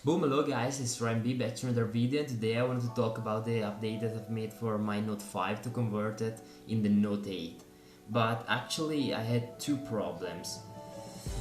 Boom, hello guys, it's Ryan B back to another video, and today I wanted to talk about the update that I've made for my Note 5 to convert it in the Note 8. But actually I had two problems.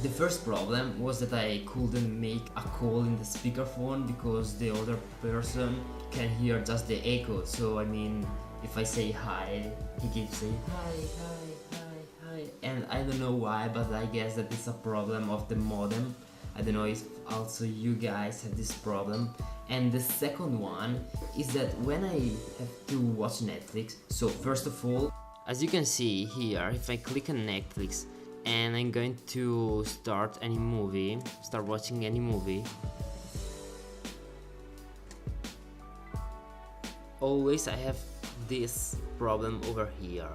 The first problem was that I couldn't make a call in the speakerphone because the other person can hear just the echo. So I mean, if I say hi, he keeps saying hi, hi, hi, hi. And I don't know why, but I guess that it's a problem of the modem. I don't know if also you guys have this problem. And the second one is that when I have to watch Netflix, so first of all, as you can see here, if I click on Netflix and I'm going to start watching any movie, always I have this problem over here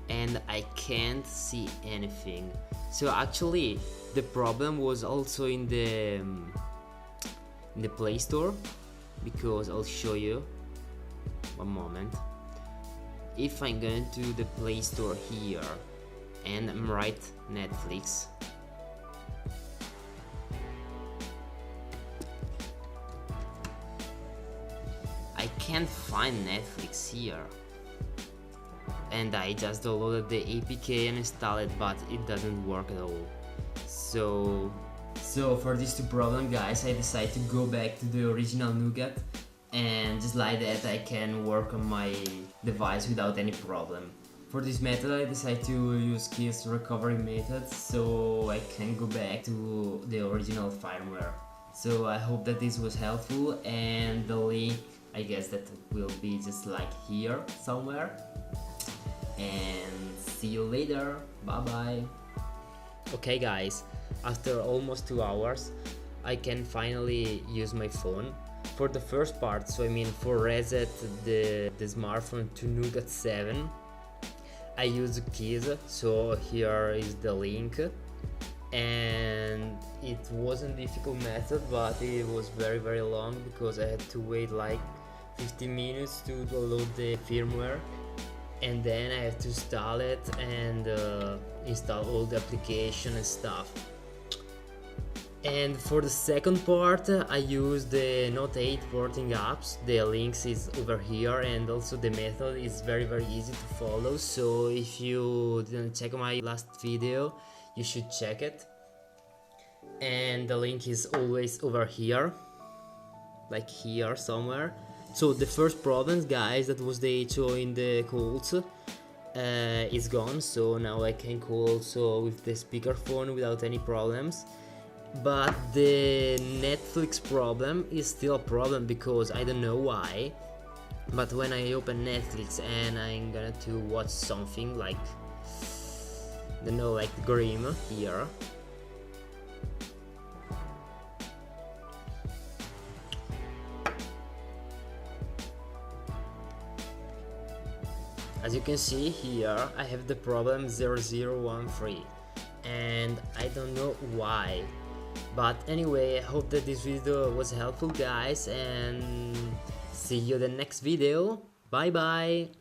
and I can't see anything. So actually the problem was also in the Play Store, because I'll show you one moment. If I'm going to the Play Store here and I'm right Netflix, I can't find Netflix here, and I just downloaded the APK and installed it, but it doesn't work at all. So for these two problems, guys, I decided to go back to the original Nougat, and just like that I can work on my device without any problem. For this method I decided to use keys recovery method, so I can go back to the original firmware. So I hope that this was helpful, and the link, I guess that will be just like here somewhere. And see you later, bye bye. Okay guys, after almost 2 hours I can finally use my phone for the first part. So I mean, for reset the smartphone to Nougat 7 I use keys, so here is the link, and it wasn't a difficult method, but it was very long because I had to wait like 15 minutes to download the firmware, and then I have to install it and install all the application and stuff. And for the second part I use the Note 8 porting apps. The links is over here, and also the method is very easy to follow, so if you didn't check my last video you should check it. And the link is always over here, like here somewhere. So the first problem, guys, that was the HO in the calls, is gone, so now I can call also with the speakerphone without any problems. But the Netflix problem is still a problem, because I don't know why, but when I open Netflix and I'm gonna to watch something like, I don't know, like Grimm here, as you can see here, I have the problem 0013, and I don't know why. But anyway, I hope that this video was helpful, guys, and see you in the next video. Bye bye.